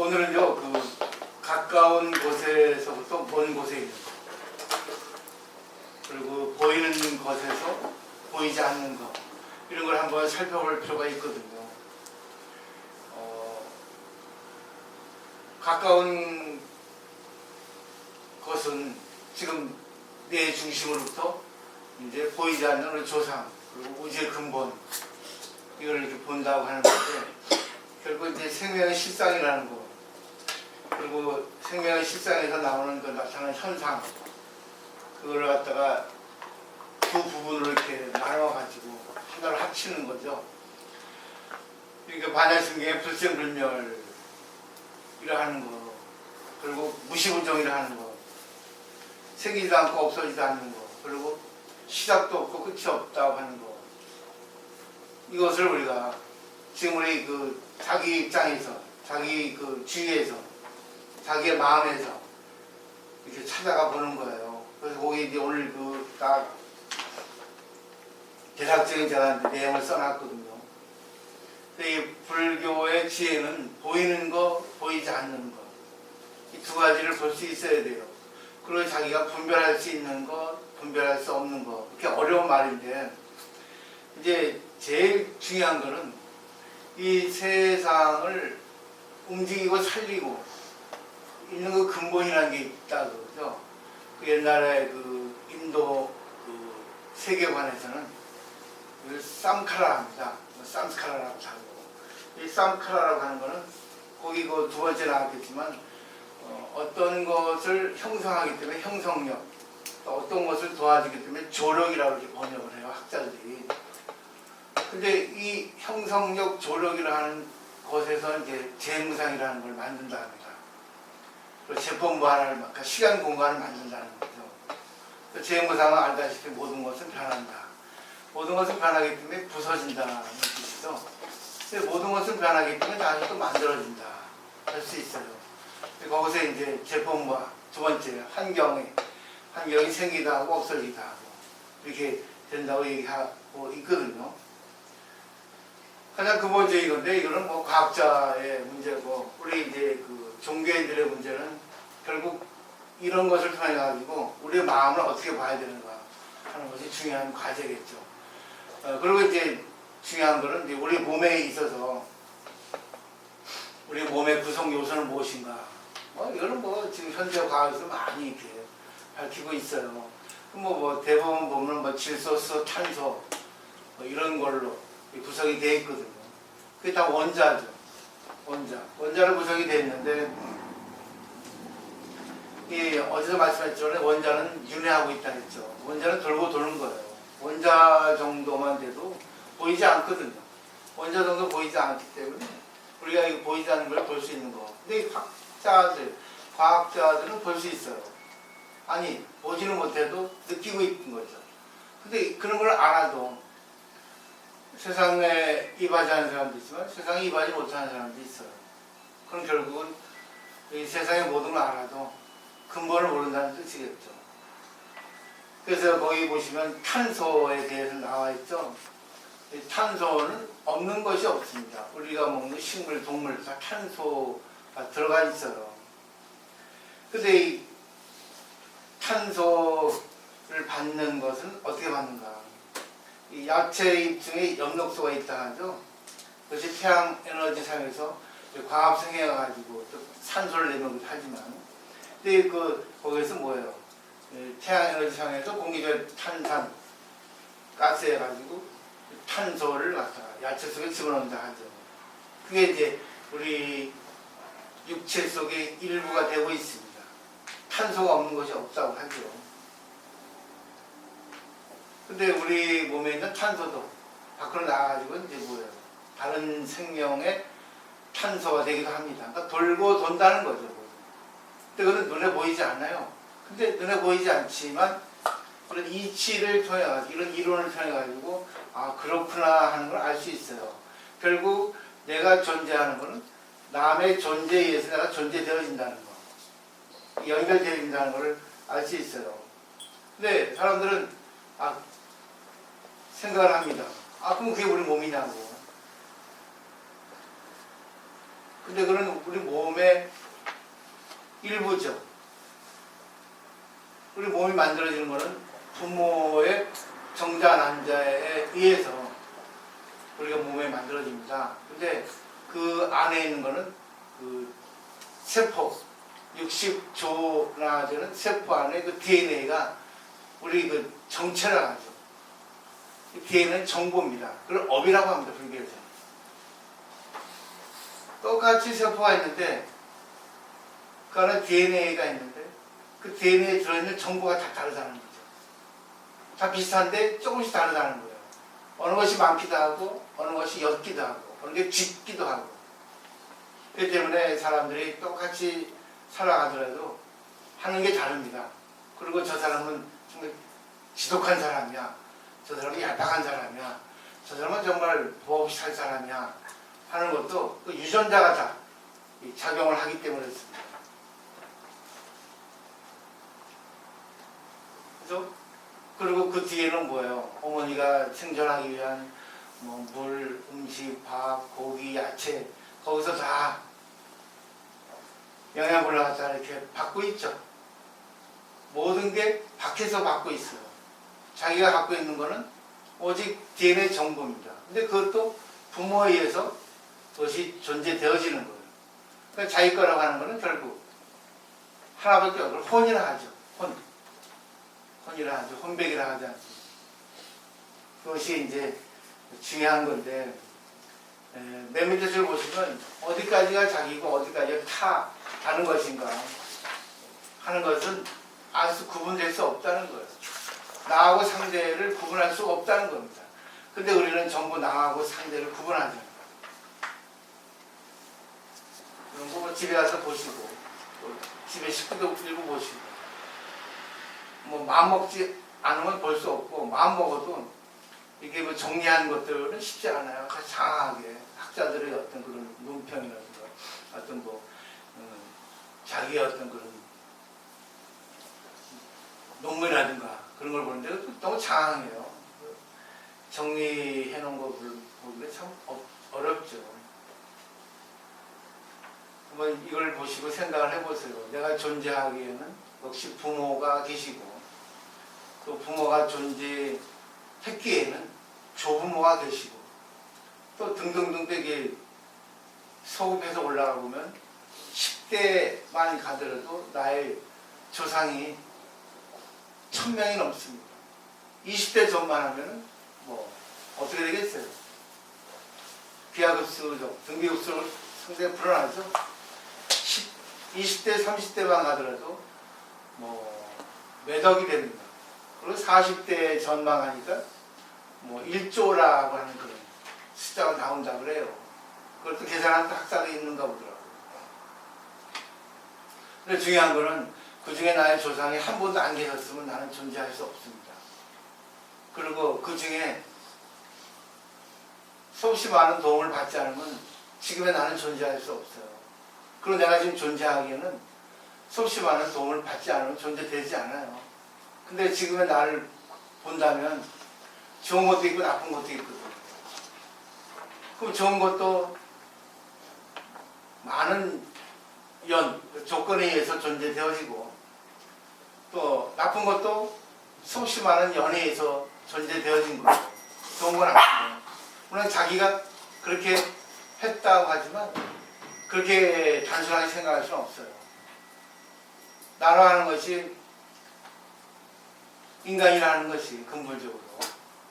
오늘은요, 가까운 곳에서부터 먼 곳에 있는 것, 그리고 보이는 것에서 보이지 않는 것, 이런 걸 한번 살펴볼 필요가 있거든요. 가까운 것은 지금 내 중심으로부터 이제 보이지 않는 우리 조상, 그리고 우주의 근본, 이걸 이렇게 본다고 하는 건데, 결국 이제 생명의 실상이라는 거, 그리고 생명의 실상에서 나오는 그 나타나는 현상, 그걸 갖다가 두 부분으로 이렇게 나눠가지고 하나를 합치는 거죠. 그러니까 반야신경의 불생불멸이라 하는 거, 그리고 무시부정이라 하는 거, 생기지도 않고 없어지지도 않는 거, 그리고 시작도 없고 끝이 없다고 하는 거, 이것을 우리가 지금 우리 자기 입장에서, 자기 주위에서, 자기의 마음에서 이렇게 찾아가 보는 거예요. 그래서 거기 이제 오늘 딱 대략적인 제가 내용을 써놨거든요. 이 불교의 지혜는 보이는 거, 보이지 않는 거, 이 두 가지를 볼 수 있어야 돼요. 그리고 자기가 분별할 수 있는 것, 분별할 수 없는 것, 이렇게 어려운 말인데, 이제 제일 중요한 거는 이 세상을 움직이고 살리고 있는 그 근본이라는 게 있다 그러죠. 옛날에 인도 세계관에서는 쌈카라 합니다. 쌈스카라라고 하고, 이 쌈카라라고 하는 거는 거기 두 번째 나왔겠지만 어떤 것을 형성하기 때문에 형성력, 또 어떤 것을 도와주기 때문에 조력이라고 이렇게 번역을 해요, 학자들이. 근데 이 형성력, 조력이라고 하는 것에서 이제 재무상이라는 걸 만든답니다. 그리고 재본부 하나를, 그러니까 시간 공간을 만든다는 거죠. 재무상은 알다시피 모든 것은 변한다. 모든 것은 변하기 때문에 부서진다는 뜻이죠. 근데 모든 것은 변하기 때문에 다시 또 만들어진다 할 수 있어요. 거기서 이제 재본부와 두 번째 환경이 생기다 하고 없어지다 하고 이렇게 된다고 얘기하고 있거든요. 가장 근본적인 건데, 이거는 과학자의 문제고, 우리 이제 종교인들의 문제는 결국 이런 것을 통해 가지고 우리의 마음을 어떻게 봐야 되는가 하는 것이 중요한 과제겠죠. 그리고 이제 중요한 거는 이제 우리 몸에 있어서 우리 몸의 구성 요소는 무엇인가. 이거는 지금 현재 과학에서 많이 이렇게 밝히고 있어요. 대부분 보면 질소, 수, 탄소 이런 걸로 구성이 되어 있거든요. 그게 다 원자죠. 원자로 구성이 되어 있는데, 어제도 말씀했지만 원자는 윤회하고 있다 했죠. 원자는 돌고 도는 거예요. 원자 정도만 돼도 보이지 않거든요. 원자 정도 보이지 않기 때문에 우리가 이거 보이지 않는 걸 볼 수 있는 거. 근데 과학자들은 볼 수 있어요. 아니, 보지는 못해도 느끼고 있는 거죠. 근데 그런 걸 알아도 세상에 이바지하는 사람도 있지만 세상에 이바지 못하는 사람도 있어요. 그럼 결국은 이 세상의 모든 걸 알아도 근본을 모른다는 뜻이겠죠. 그래서 거기 보시면 탄소에 대해서 나와 있죠. 탄소는 없는 것이 없습니다. 우리가 먹는 식물, 동물 다 탄소가 들어가 있어요. 근데 이 탄소를 받는 것은 어떻게 받는가? 이 야채 잎 중에 엽록소가 있다 하죠. 그것이 태양 에너지 상에서 광합성해가지고 또 산소를 내놓기도 하지만, 근데 거기에서 뭐예요? 태양 에너지 상에서 공기中탄산 가스 해가지고 탄소를 갖다가 야채 속에 집어넣는다 하죠. 그게 이제 우리 육체 속의 일부가 되고 있습니다. 탄소가 없는 것이 없다고 하죠. 근데 우리 몸에 있는 탄소도 밖으로 나가가지고 이제 뭐예요? 다른 생명의 탄소가 되기도 합니다. 그러니까 돌고 돈다는 거죠. 근데 그건 눈에 보이지 않아요. 근데 눈에 보이지 않지만 그런 이치를 통해 가지고, 이런 이론을 통해 가지고 그렇구나 하는 걸 알 수 있어요. 결국 내가 존재하는 것은 남의 존재에 의해서 내가 존재되어진다는 거, 연결되어진다는 걸 알 수 있어요. 근데 사람들은 생각을 합니다. 그럼 그게 우리 몸이냐고. 근데 그런 우리 몸의 일부죠. 우리 몸이 만들어지는 거는 부모의 정자 난자에 의해서 우리가 몸에 만들어집니다. 근데 그 안에 있는 거는 그 세포, 60조나 되는 세포 안에 그 DNA가 우리 그 정체라고 하죠. DNA는 정보입니다. 그걸 업이라고 합니다. 불교에서. 똑같이 세포가 있는데 그 안에 DNA가 있는데 그 DNA에 들어있는 정보가 다 다르다는 거죠. 다 비슷한데 조금씩 다르다는 거예요. 어느 것이 많기도 하고 어느 것이 옅기도 하고 어느 게 짙기도 하고. 그렇기 때문에 사람들이 똑같이 살아가더라도 하는 게 다릅니다. 그리고 저 사람은 정말 지독한 사람이야, 저 사람은 얄팍한 사람이야, 저 사람은 정말 법 없이 살 사람이야 하는 것도 그 유전자가 다 작용을 하기 때문에 그렇습니다. 그래서 그리고 그 뒤에는 뭐예요? 어머니가 생존하기 위한 뭐 물, 음식, 밥, 고기, 야채 거기서 다 영양분을 갖다 이렇게 받고 있죠. 모든 게 밖에서 받고 있어요. 자기가 갖고 있는 거는 오직 DNA 정보입니다. 근데 그것도 부모에 의해서 그것이 존재되어지는 거예요. 그러니까 자기 거라고 하는 거는 결국 하나밖에 없고 혼이라 하죠. 혼이라 하죠. 혼백이라 하지 않습니다. 그것이 이제 중요한 건데, 맨 밑에 줄 보시면 어디까지가 자기고 어디까지가 다른 것인가 하는 것은 아주 구분될 수 없다는 거예요. 나하고 상대를 구분할 수 없다는 겁니다. 근데 우리는 전부 나하고 상대를 구분하잖아요. 그런 거 집에 가서 보시고, 집에 식구도 읽어보시고, 뭐 마음 먹지 않으면 볼 수 없고, 마음 먹어도 이게 뭐 정리하는 것들은 쉽지 않아요. 장하게 학자들의 어떤 그런 논평이라든가 어떤 뭐 자기의 어떤 그런 논문이라든가 그런 걸 보는데 너무 장황해요. 정리해 놓은 거 보기가 참 어렵죠. 한번 이걸 보시고 생각을 해보세요. 내가 존재하기에는 역시 부모가 계시고 또 부모가 존재했기에는 조부모가 계시고 또 등등등 되게 소급해서 올라가 보면 10대만 가더라도 나의 조상이 1000명이 넘습니다. 20대 전만 하면 뭐 어떻게 되겠어요? 비하급수적 등비급수로 상당히 불어나죠. 20대 30대만 가더라도 뭐 몇 억이 됩니다. 그리고 40대 전망하니까 뭐 1조라고 하는 그런 숫자가 나온다 그래요. 그것도 계산하는 학자가 있는가 보더라고요. 근데 중요한 거는 그 중에 나의 조상이 한 번도 안 계셨으면 나는 존재할 수 없습니다. 그리고 그 중에 수없이 많은 도움을 받지 않으면 지금의 나는 존재할 수 없어요. 그리고 내가 지금 존재하기에는 수없이 많은 도움을 받지 않으면 존재되지 않아요. 근데 지금의 나를 본다면 좋은 것도 있고 나쁜 것도 있거든. 그럼 좋은 것도 많은 조건에 의해서 존재되어지고 또 나쁜 것도 수없이 많은 연에 의해서 존재되어진 거예요. 좋은 건 나쁜 거예요. 물론 자기가 그렇게 했다고 하지만 그렇게 단순하게 생각할 수는 없어요. 나로 하는 것이 인간이라는 것이 근본적으로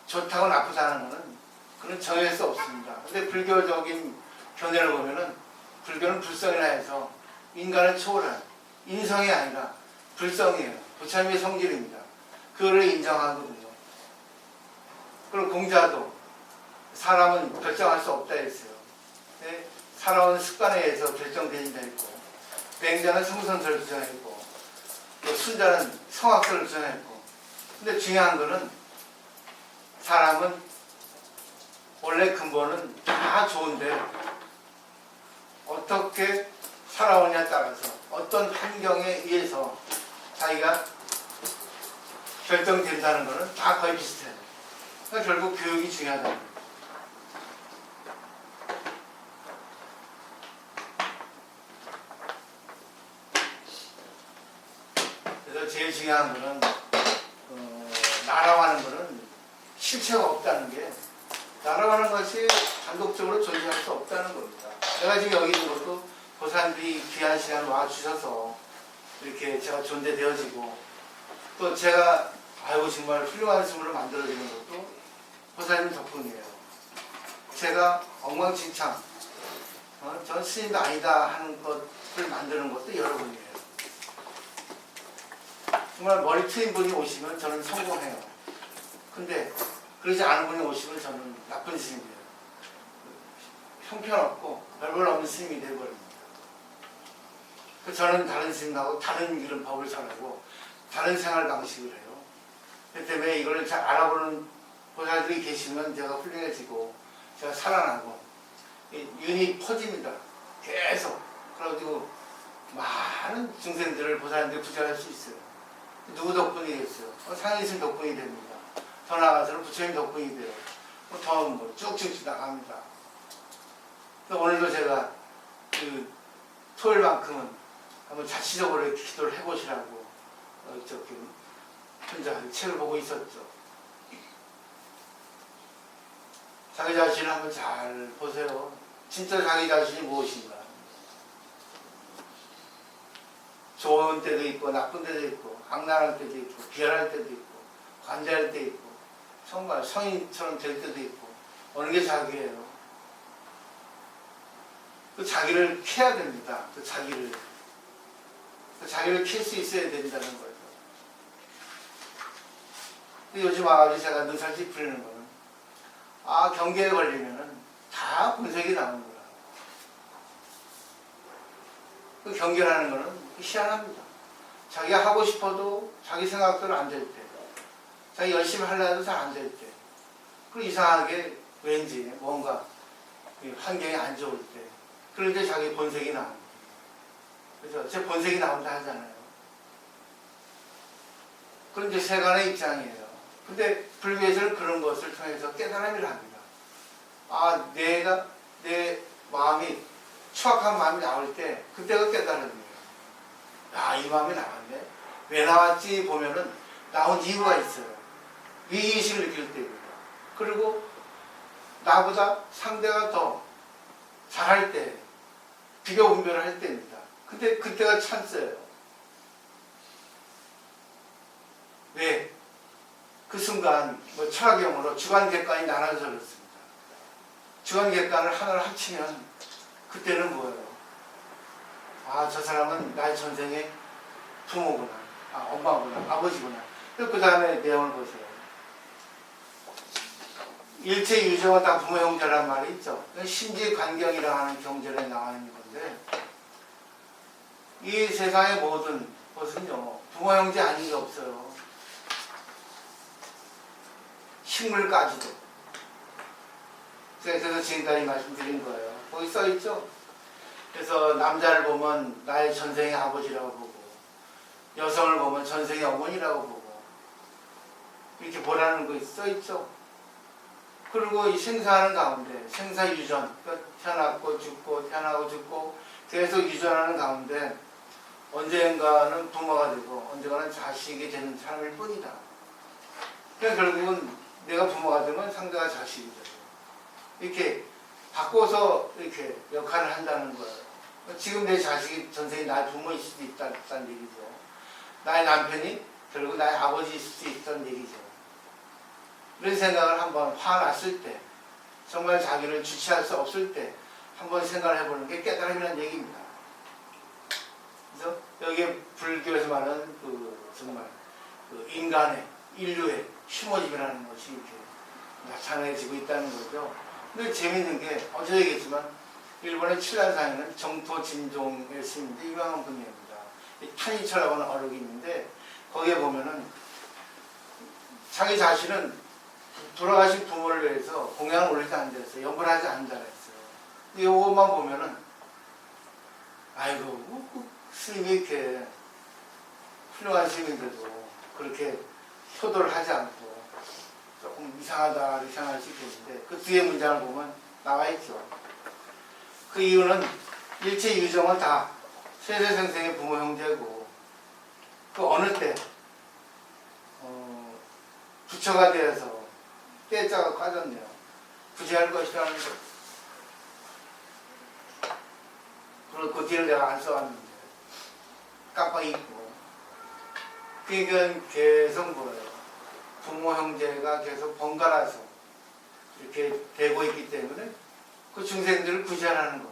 좋다고 나쁘다는 것은 그런 정할 수 없습니다. 근데 불교적인 견해를 보면은 불교는 불성이라 해서 인간을 초월한 인성이 아니라 불성이에요. 부처님의 성질입니다. 그거를 인정하거든요. 그리고 공자도 사람은 결정할 수 없다 했어요. 사람은 습관에 의해서 결정된다 했고 맹자는 성선설을 주장했고 또 순자는 성악설을 주장했고 근데 중요한 거는 사람은 원래 근본은 다 좋은데 어떻게 살아오냐에 따라서 어떤 환경에 의해서 자기가 결정된다는 것은 다 거의 비슷해요. 그러니까 결국 교육이 중요하다는 거예요. 제일 중요한 거는 나라고 하는 거는 실체가 없다는 게, 나라고 하는 것이 단독적으로 존재할 수 없다는 겁니다. 내가 지금 여기 있는 것도 보살님들이 귀한 시간 와주셔서 이렇게 제가 존재되어지고, 또 제가 아이고 정말 훌륭한 스승으로 만들어지는 것도 보살님 덕분이에요. 제가 엉망진창 전 스님도 아니다 하는 것을 만드는 것도 여러분이에요. 정말 머리 트인 분이 오시면 저는 성공해요. 근데 그러지 않은 분이 오시면 저는 나쁜 스님이에요. 형편없고 별볼 없는 스님이 되어버립니다. 저는 다른 스님하고 다른 이런 법을 전하고 다른 생활 방식을 해요. 그 때문에 이걸 잘 알아보는 보살들이 계시면 제가 훌륭해지고 제가 살아나고 윤이 퍼집니다. 계속. 그래가지고 많은 중생들을 보살님들 부자할 수 있어요. 누구 덕분이겠어요? 상인스님 덕분이 됩니다. 더 나아가서는 부처님 덕분이 돼요. 더 쭉쭉 나갑니다. 오늘도 제가 그 토요일만큼은 한번 자체적으로 이렇게 기도를 해보시라고 저렇게 혼자 책을 보고 있었죠. 자기 자신을 한번 잘 보세요. 진짜 자기 자신이 무엇인가. 좋은 때도 있고 나쁜 때도 있고 악랄할 때도 있고 비열할 때도 있고 관대할 때 있고 정말 성인처럼 될 때도 있고 어느 게 자기예요. 그 자기를 캐야 됩니다. 그 자기를 캘 수 있어야 된다는 거죠. 요즘 와가지고 제가 눈살찌 부리는 거는 경계에 걸리면은 다 분석이 나오는 거야. 그 경계라는 거는 희한합니다. 자기가 하고 싶어도 자기 생각대로 안 될 때, 자기 열심히 하려 해도 잘 안 될 때, 그리고 이상하게 왠지 뭔가 환경이 안 좋을 때, 그럴 때 자기 본색이 나옵니다. 그래서 제 본색이 나온다 하잖아요. 그런 이제 세간의 입장이에요. 근데 불교에서는 그런 것을 통해서 깨달음을 합니다. 내 마음이 추악한 마음이 나올 때 그때가 깨달음이에요. 이 마음이 나왔네. 왜 나왔지 보면은 나온 이유가 있어요. 위의식을 느낄 때입니다. 그리고 나보다 상대가 더 잘할 때, 비교 분별을 할 때입니다. 근데 그때가 찬스예요. 왜? 그 순간 철학용어로 주관객관이 나눠져 그렇습니다. 주관객관을 하나를 합치면 그때는 뭐예요? 저 사람은 나의 전생의 부모구나, 엄마구나, 아버지구나. 그 다음에 내용을 보세요. 일체 유저가 다 부모 형제란 말이 있죠. 심지관경이라고 하는 경전에 나와 있는 건데, 이 세상의 모든 것은요, 부모 형제 아닌 게 없어요. 식물까지도. 그래서 지금까지 말씀드린 거예요. 거기 써있죠? 그래서 남자를 보면 나의 전생의 아버지라고 보고, 여성을 보면 전생의 어머니라고 보고, 이렇게 보라는 거 써있죠? 그리고 이 생사하는 가운데, 생사유전, 그러니까 태어났고 죽고, 태어나고 죽고, 계속 유전하는 가운데, 언젠가는 부모가 되고, 언젠가는 자식이 되는 사람일 뿐이다. 그러니까 결국은 내가 부모가 되면 상대가 자식이 되고, 이렇게 바꿔서 이렇게 역할을 한다는 거예요. 지금 내 자식이 전생에 나의 부모일 수도 있다는 얘기죠. 나의 남편이 결국 나의 아버지일 수도 있다는 얘기죠. 이런 생각을 한번 화났을 때, 정말 자기를 주체할 수 없을 때 한번 생각을 해보는 게 깨달음이라는 얘기입니다. 그래서 여기에 불교에서 말하는 정말 인간의, 인류의 휴머즘이라는 것이 이렇게 나타내지고 있다는 거죠. 근데 재밌는 게 어제 얘기했지만 일본의 칠란상에는 정토 진종의 스님인데 유명한 분입니다. 타니처라고 하는 어록이 있는데 거기에 보면은 자기 자신은 돌아가신 부모를 위해서 공양을 올리지 않는다, 염불하지 않는다 했어요. 근데 이것만 보면은 스님이 이렇게 훌륭한 스님인데도 그렇게 효도를 하지 않고 조금 이상하다 이렇게 생각할 수 있겠는데 그 뒤에 문장을 보면 나와 있죠. 그 이유는 일체 유정은 다 세세생생의 부모 형제고 그 어느 때 부처가 되어서 때자가 빠졌네요. 부재할 것이라는 것. 그리고 그 뒤를 내가 안 써왔는데 깜빡 잊고. 그러니까 계속 뭐예요. 부모 형제가 계속 번갈아서 이렇게 되고 있기 때문에 그 중생들을 구제하는 겁니다.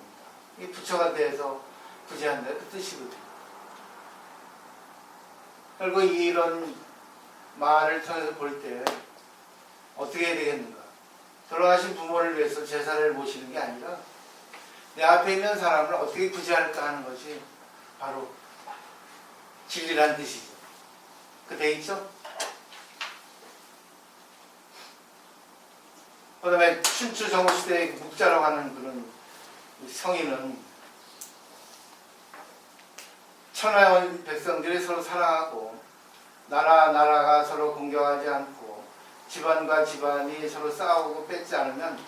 이 부처가 돼서 구제한다 그 뜻이거든요. 그리고 이런 말을 통해서 볼 때 어떻게 해야 되겠는가? 돌아가신 부모를 위해서 제사를 모시는 게 아니라 내 앞에 있는 사람을 어떻게 구제할까 하는 것이 바로 진리란 뜻이죠. 그 돼 있죠? 그 다음에 춘추 정시대의 묵자라고 하는 그런 성인은 천하의 백성들이 서로 사랑하고 나라가 서로 공경하지 않고 집안과 집안이 서로 싸우고 뺏지 않으면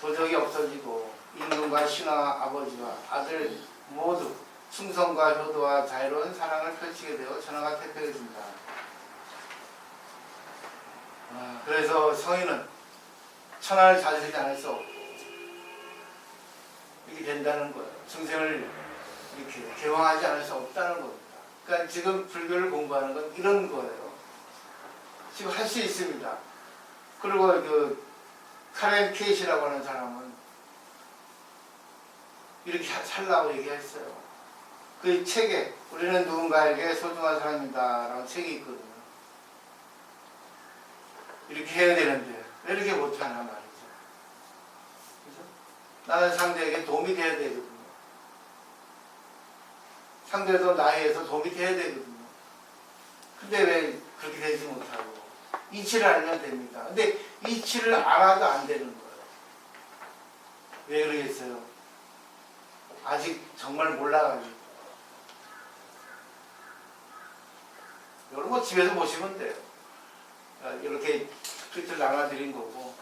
도적이 없어지고 임금과 신하 아버지와 아들 모두 충성과 효도와 자유로운 사랑을 펼치게 되어 천하가 태평해진다. 그래서 성인은 천하를 다스리지 않을 수 없고 이렇게 된다는 거예요. 중생을 이렇게 개방하지 않을 수 없다는 겁니다. 그러니까 지금 불교를 공부하는 건 이런 거예요. 지금 할 수 있습니다. 그리고 그 카렌 케이시라고 하는 사람은 이렇게 살라고 얘기했어요. 그 책에 우리는 누군가에게 소중한 사람이다 라는 책이 있거든요. 이렇게 해야 되는데 왜 이렇게 못하나 말이죠. 그죠? 나는 상대에게 도움이 돼야 되거든요. 상대도 나에 의해서 도움이 돼야 되거든요. 근데 왜 그렇게 되지 못하고 이치를 알면 됩니다. 근데 이치를 알아도 안 되는 거예요. 왜 그러겠어요? 아직 정말 몰라가지고. 여러분 뭐 집에서 보시면 돼요. 이렇게 스크립트를 나눠드린 거고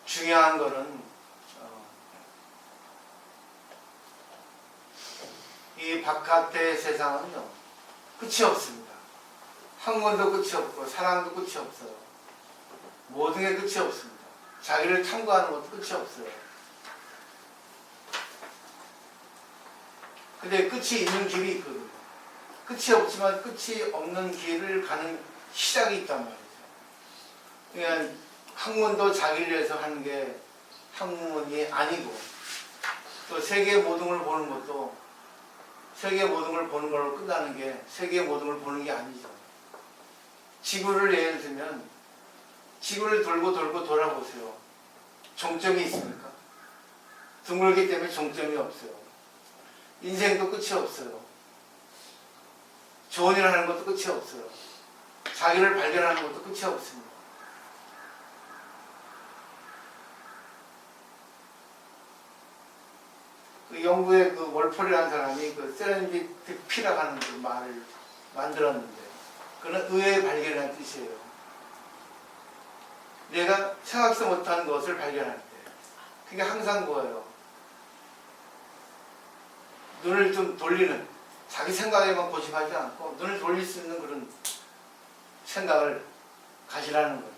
중요한 거는 이 바깥의 세상은요 끝이 없습니다. 학문도 끝이 없고 사랑도 끝이 없어요. 모든 게 끝이 없습니다. 자기를 탐구하는 것도 끝이 없어요. 근데 끝이 있는 길이 있거든요. 끝이 없지만 끝이 없는 길을 가는 시작이 있단 말이죠. 그러니까 학문도 자기를 위해서 하는 게 학문이 아니고 또 세계의 모든 걸 보는 것도 세계의 모든 걸 보는 걸로 끝나는 게 세계의 모든 걸 보는 게 아니죠. 지구를 예를 들면 지구를 돌고 돌아보세요. 종점이 있습니까? 둥글기 때문에 종점이 없어요. 인생도 끝이 없어요. 좋은 일을 하는 것도 끝이 없어요. 자기를 발견하는 것도 끝이 없습니다. 그 영국의 그 월폴이라는 사람이 그 세렌디피라고 하는 그 말을 만들었는데 그는 의외의 발견이라는 뜻이에요. 내가 생각도 못한 것을 발견할 때 그게 항상 뭐예요? 눈을 좀 돌리는 자기 생각에만 고집하지 않고 눈을 돌릴 수 있는 그런 생각을 가지라는 거죠.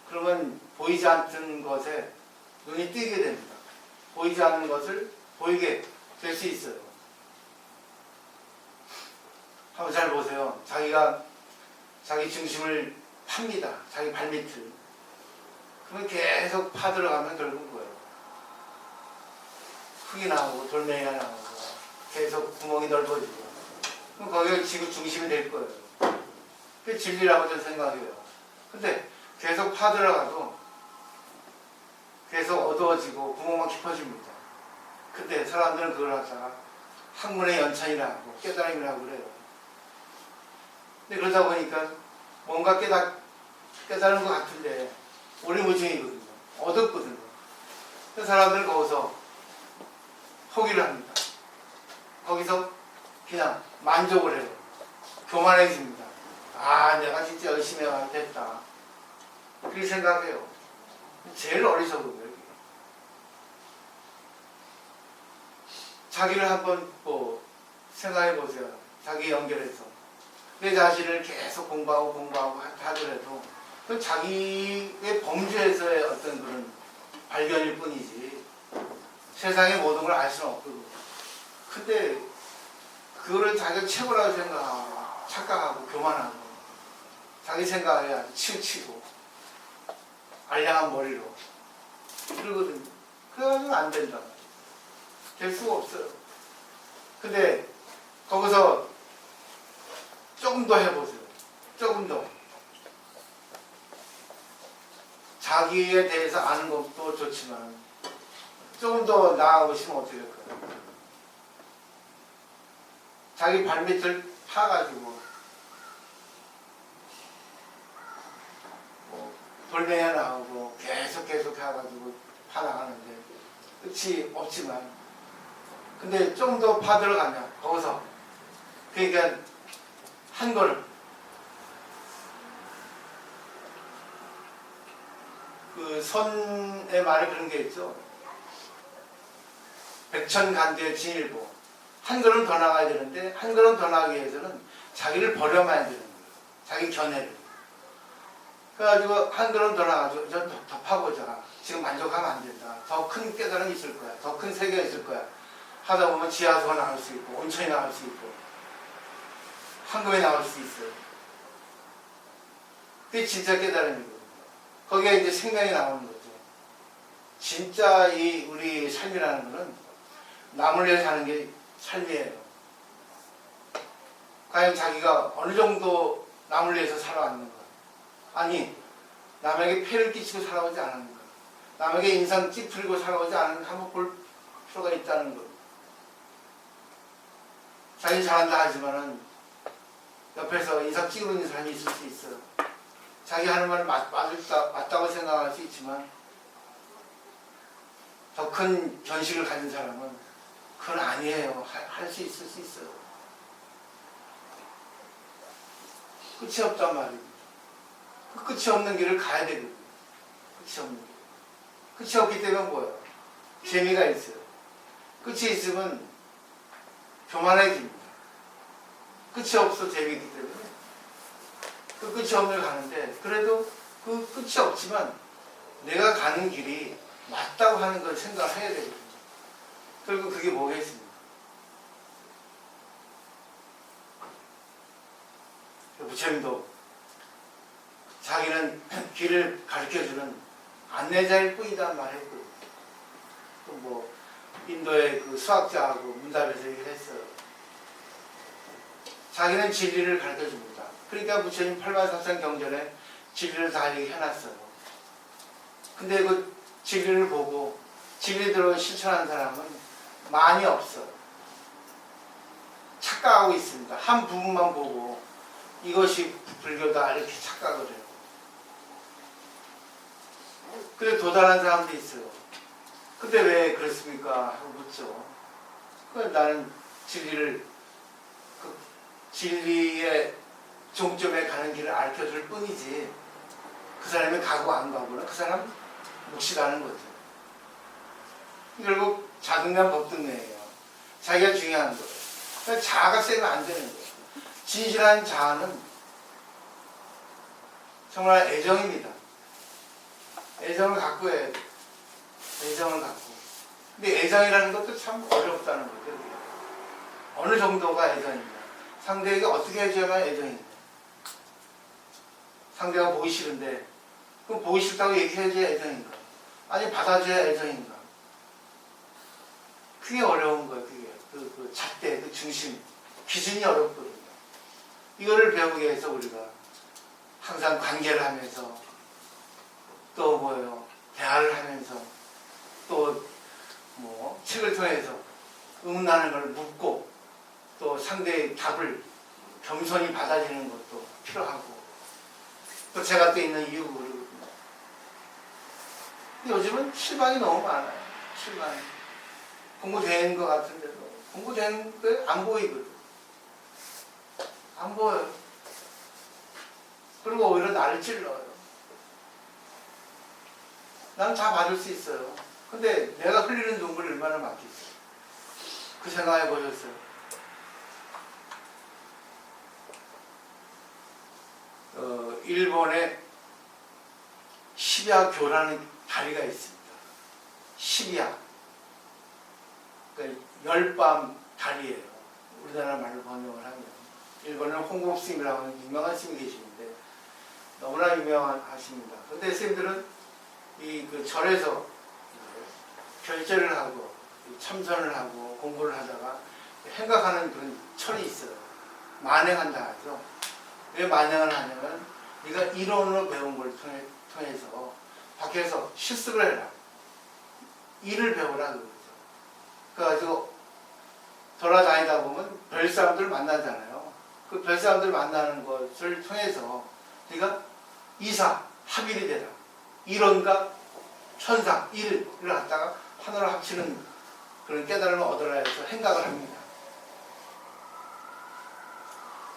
그러면 보이지 않는 것에 눈이 띄게 됩니다. 보이지 않는 것을 보이게 될 수 있어요. 한번 잘 보세요. 자기가 자기 중심을 팝니다. 자기 발밑을. 그러면 계속 파들어가면 결국 뭐예요? 흙이 나오고 돌멩이가 나오고 계속 구멍이 넓어지고 그럼 거기가 지구 중심이 될 거예요. 그게 진리라고 저는 생각해요. 근데 계속 파들어가도 계속 어두워지고 구멍만 깊어집니다. 근데 사람들은 그걸 갖다가 학문의 연천이라고 깨달음이라고 그래요. 근데 그러다 보니까 뭔가 깨달은 것 같은데 오리무중이거든요. 어둡거든요. 그래서 사람들은 거기서 포기를 합니다. 거기서 그냥 만족을 해요. 교만해집니다. 아, 내가 진짜 열심히 해야 됐다. 그렇게 생각해요. 제일 어리석은 자기를 한번 생각해 보세요. 자기 연결해서. 내 자신을 계속 공부하고 하더라도 그 자기의 범주에서의 어떤 그런 발견일 뿐이지 세상의 모든 걸 알 수는 없거든. 근데 그거를 자기가 최고라고 생각하고 착각하고 교만하고 자기 생각에 아주 치우치고 알량한 머리로 그러거든요. 그래가지고 안 된다. 될 수가 없어요. 근데 거기서 조금 더 해보세요. 조금 더. 자기에 대해서 아는 것도 좋지만 조금 더 나아가보시면 어떻게 될까요? 자기 발밑을 파가지고 돌멩이가 나오고 계속 해가지고 파나가는데 끝이 없지만 근데 좀 더 파들어가면 거기서 그러니까 한 걸음 그 선의 말에 그런 게 있죠. 백천간두의 진일보. 한 걸음 더 나가야 되는데 한 걸음 더 나가기 위해서는 자기를 버려놔야 되는 거예요. 자기 견해를. 그래가지고 한 걸음 더 나가서 더 파보자. 지금 만족하면 안 된다. 더 큰 깨달음이 있을 거야. 더 큰 세계가 있을 거야. 하다 보면 지하수가 나올 수 있고 온천이 나올 수 있고 황금이 나올 수 있어요. 그게 진짜 깨달음이거든요. 거기에 이제 생명이 나오는 거죠. 진짜 이 우리 삶이라는 거는 남을 위해 사는 게 삶이에요. 과연 자기가 어느 정도 남을 위해서 살아왔는가? 아니, 남에게 폐를 끼치고 살아오지 않았는가? 남에게 인상 찌푸리고 살아오지 않았는가? 한번 볼 필요가 있다는 거. 자기 잘한다 하지만은 옆에서 인상 찌푸리는 사람이 있을 수 있어요. 자기 하는 말은 맞다고 생각할 수 있지만 더 큰 견식을 가진 사람은 그건 아니에요. 할 수 있을 수 있어요. 끝이 없단 말입니다. 그 끝이 없는 길을 가야 되거든요. 끝이 없는 길. 끝이 없기 때문에 뭐예요? 재미가 있어요. 끝이 있으면 교만해집니다. 끝이 없어 재미있기 때문에 그 끝이 없는 길 가는데 그래도 그 끝이 없지만 내가 가는 길이 맞다고 하는 걸 생각을 해야 되거든요. 그리고 그게 뭐겠습니까? 부처님도 자기는 길을 가르쳐주는 안내자일 뿐이다 말했거든요. 또 뭐 인도의 그 수학자하고 문답에서 얘기를 했어요. 자기는 진리를 가르쳐줍니다. 그러니까 부처님 8만삼천 경전에 진리를 다 얘기해놨어요. 근데 그 진리를 보고 진리대로 실천하는 사람은 많이 없어요. 착각하고 있습니다. 한 부분만 보고 이것이 불교다 이렇게 착각을 해요. 그래 도달한 사람도 있어요. 근데 왜 그렇습니까? 하고 묻죠. 나는 진리를 그 진리의 종점에 가는 길을 알려줄 뿐이지 그 사람이 가고 안 가고는 그 사람 몫이라는 거죠. 결국 자등량 법등량이에요. 자기가 중요한 거예요. 그러니까 자아가 세면 안 되는 거예요. 진실한 자아는 정말 애정입니다. 애정을 갖고 해야 돼. 애정을 갖고. 근데 애정이라는 것도 참 어렵다는 거죠. 어느 정도가 애정입니다. 상대에게 어떻게 해줘야만 애정입니다. 상대가 보기 싫은데 그럼 보기 싫다고 얘기해줘야 애정인가? 아니 받아줘야 애정인가? 그게 어려운 거예요. 그게 그 잣대, 그 중심 기준이 어렵거든요. 이거를 배우기 위해서 우리가 항상 관계를 하면서 또 뭐예요? 대화를 하면서 또 뭐 책을 통해서 의문나는 걸 묻고 또 상대의 답을 겸손히 받아들이는 것도 필요하고 또 제가 또 있는 이유가 그러거든요. 요즘은 실망이 너무 많아요. 실망이. 공부된 것 같은데도 공부된 게 안 보이거든. 안 보여요. 그리고 오히려 나를 찔러요. 난 다 받을 수 있어요. 근데 내가 흘리는 눈물이 얼마나 많겠어요. 그 생각해 보셨어요? 일본에 시비야교라는 다리가 있습니다. 시비야. 그러니까 열밤 다리예요. 우리나라 말로 번역을 하면. 일본에는 홍국 스님이라고 하는 유명한 스님이 계시는데 너무나 유명하십니다. 근데 스님들은 이 그 절에서 결제를 하고 참선을 하고 공부를 하다가 행각하는 그런 철이 있어요. 만행한다 하죠. 왜 만행을 하냐면 네가 이론으로 배운 걸 통해서 밖에서 실습을 해라. 일을 배우라 그러죠. 그래가지고 돌아다니다 보면 별 사람들 만나잖아요. 그 별 사람들 만나는 것을 통해서 네가 이사, 합일이 되라. 이론과 천상, 일을 갖다가 하나로 합치는 그런 깨달음을 얻어라 해서 행각을 합니다.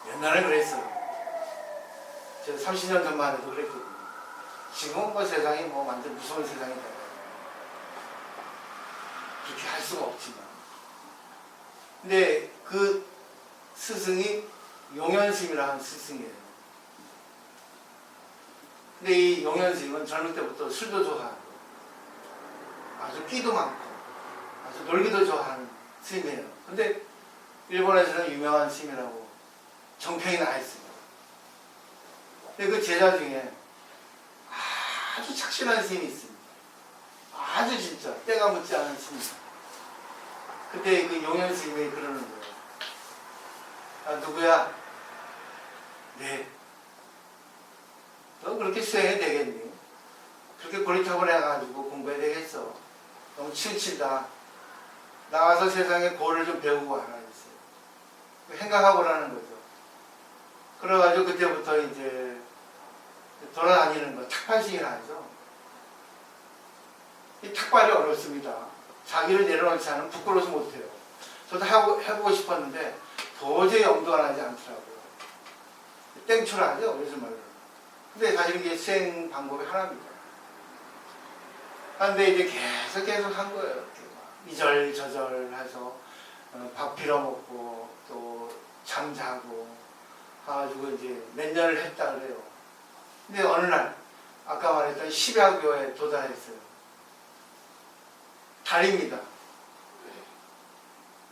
옛날에 그랬어요. 제가 30년 전만 해도 그랬거든요. 지금은 뭐 세상이 뭐 완전 무서운 세상이 돼요. 그렇게 할 수가 없지만. 근데 그 스승이 용현스님이라는 스승이에요. 근데 이 용현스님은 젊을 때부터 술도 좋아하고 아주 끼도 많고 아주 놀기도 좋아하는 스님이에요. 근데 일본에서는 유명한 스님이라고 정평이 나 있습니다. 근데 그 제자 중에 아주 착실한 스님이 있습니다. 아주 진짜 때가 묻지 않은 스님. 그때 그 용현 스님이 그러는 거예요. 아, 누구야? 네. 너 그렇게 수행이 되겠니? 그렇게 고리타분해 해가지고 공부해야 되겠어. 너무 치우친다. 나가서 세상에 고를 좀 배우고 와라 했어요. 생각하고라는 거죠. 그래가지고 그때부터 이제 돌아다니는 거, 탁발식이라 하죠. 이 탁발이 어렵습니다. 자기를 내려놓지 않으면 부끄러워서 못해요. 저도 해보고 싶었는데 도저히 엄두가 나지 않더라고요. 땡초라죠, 요즘 말로. 근데 사실 이게 수행 방법이 하나입니다. 그런데 이제 계속 한 거예요. 이절저절 해서 밥 빌어먹고 또 잠자고 가지고 이제 몇 년을 했다 그래요. 근데 어느 날 아까 말했던 시비야교에 도달했어요. 다리입니다.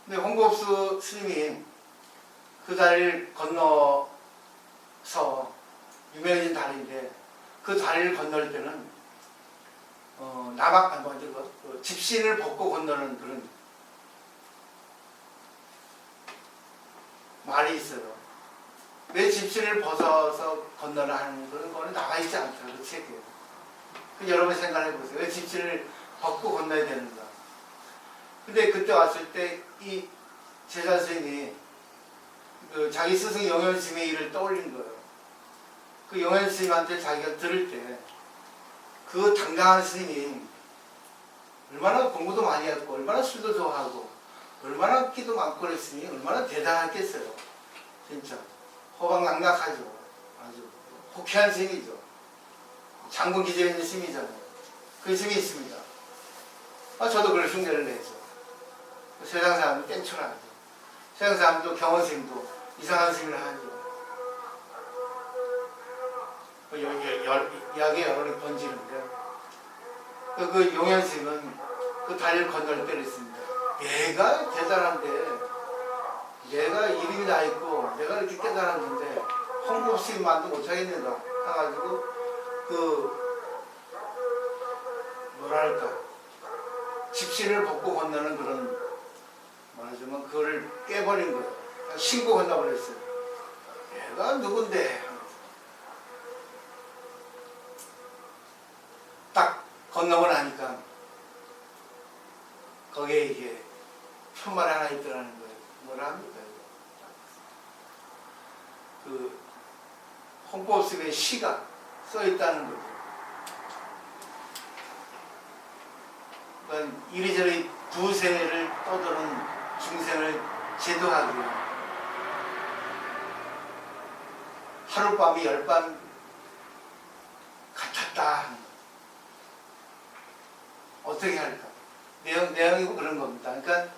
근데 홍국수 스님이 그 다리를 건너서 유명해진 다리인데 그 다리를 건널 때는 집신을 벗고 건너는 그런 말이 있어요. 왜 집신을 벗어서 건너라 하는 그런 거는 나와 있지 않더라고요, 책에. 여러분 생각해 보세요. 왜 집신을 벗고 건너야 되는가? 근데 그때 왔을 때 이 제자 선생님이 자기 스승 용현 스님의 일을 떠올린 거예요. 그 용현 스님한테 자기가 들을 때 그 당당한 스님이 얼마나 공부도 많이 했고 얼마나 술도 좋아하고 얼마나 끼도 많고 그랬으니 얼마나 대단했겠어요. 진짜 호박낙낙하죠. 아주 호쾌한 스님이죠. 장군 기재에 있는 스님이잖아요. 그 스님이 있습니다. 저도 그걸 흉내를 내죠. 세상 사람도 땡초라하죠. 세상 사람도 경원 스님도 이상한 스님을 하죠. 이야기 여론이 번지는데 그 용현 스님은 그 다리를 건널 때를 했습니다. 내가 대단한데 내가 이름이 나 있고 내가 이렇게 깨달았는데 홍국 스님만도 못하겠는가 해가지고 뭐랄까 집신을 벗고 건너는 그런 말하자면 그거를 깨버린 거예요. 신고 건너버렸어요. 내가 누군데 딱 건너고 나니까 거기에 이게 편말 하나 있더라는 거예요. 뭐라 합니까? 그 홍보스의 시가 써 있다는 거죠. 그러니까 이리저리 두세를 떠도는 중생을 제도하기 위해 하룻밤이 열밤 같았다. 어떻게 할까? 내용이 그런 겁니다. 그러니까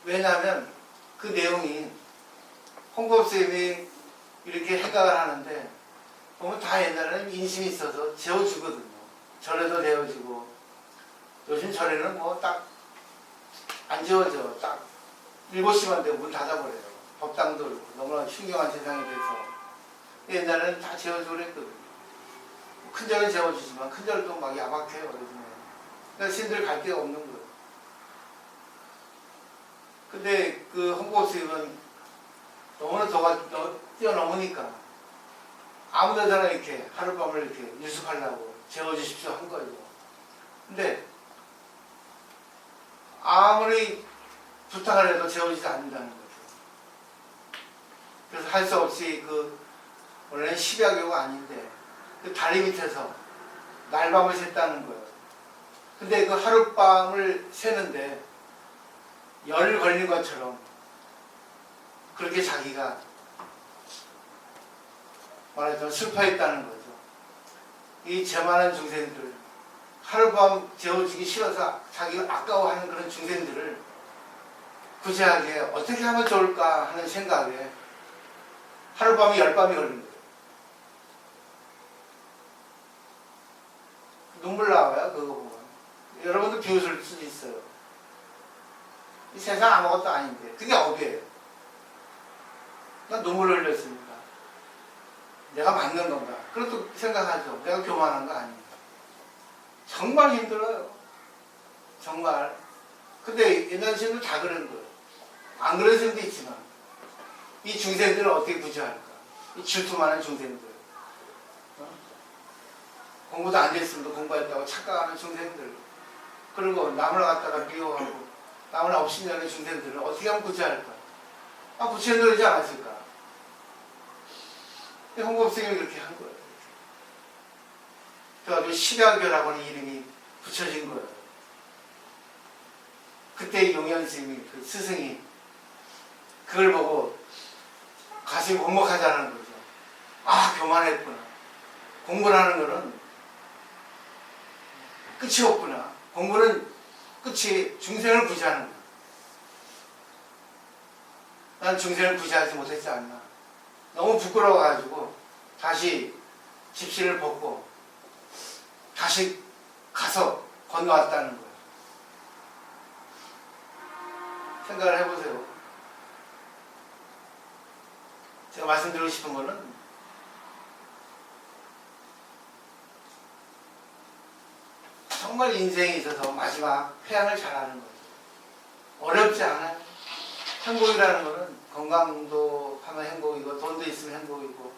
왜냐하면 그 내용이 홍보쌤이 이렇게 해각을 하는데 보면 다 옛날에는 인심이 있어서 재워주거든요. 절에도 재워주고, 요즘 절에는 뭐 딱 안 재워져. 딱 7시만 되고 문 닫아버려요. 법당도 그렇고 너무나 흉흉한 세상이 돼서 옛날에는 다 재워주고 그랬거든요. 큰 절은 재워주지만 큰 절도 막 야박해요. 요즘에. 그러니까 신들 갈 데가 없는 거예요. 근데 그 홍보수님은 너무나 뛰어넘으니까 아무 데나 이렇게 하룻밤을 이렇게 유숙하려고 재워주십시오 한 거예요. 근데 아무리 부탁을 해도 재워지지 않는다는 거죠. 그래서 할 수 없이 원래는 10여 교가 아닌데 그 다리 밑에서 날밤을 샜다는 거예요. 근데 그 하룻밤을 새는데 열 걸린 것처럼 그렇게 자기가 말하자면 슬퍼했다는 거죠. 이 죄 많은 중생들, 하룻밤 재워주기 싫어서 자기가 아까워하는 그런 중생들을 구제하게 어떻게 하면 좋을까 하는 생각에 하룻밤이 10밤이 걸린 거예요. 눈물 나와요, 그거 보면. 여러분도 비웃을 수도 있어요. 이 세상 아무것도 아닌데 그게 업이에요. 난 눈물을 흘렸습니다. 내가 맞는 건가? 그렇게 생각하죠. 내가 교만한 거 아닌가? 정말 힘들어요. 정말. 근데 옛날 신들 다 그런 거예요. 안 그런 신도 있지만 이 중생들을 어떻게 구제할까? 이 질투 많은 중생들. 공부도 안 됐으면 공부했다고 착각하는 중생들. 그리고 남을 갖다가 미워하고 남을 업신여는 중생들을 어떻게 하면 구제할까? 부처님 그러지 않았을까? 홍보스님이 그렇게 한 거예요. 그래가지고 십야교라고 하는 이름이 붙여진 거예요. 그때 용현 스님이 그 스승이 그걸 보고 가슴이 먹먹하다는 거죠. 아, 교만했구나. 공부라는 거는 끝이 없구나. 공부는 끝이 중생을 구제하는 거야. 난 중생을 구제하지 못했지 않나. 너무 부끄러워가지고 다시 집신을 벗고 다시 가서 건너왔다는 거예요. 생각을 해보세요. 제가 말씀드리고 싶은 거는 정말 인생에 있어서 마지막 회양을 잘하는 거죠. 어렵지 않아요. 행복이라는 거는 건강도 하면 행복이고 돈도 있으면 행복이고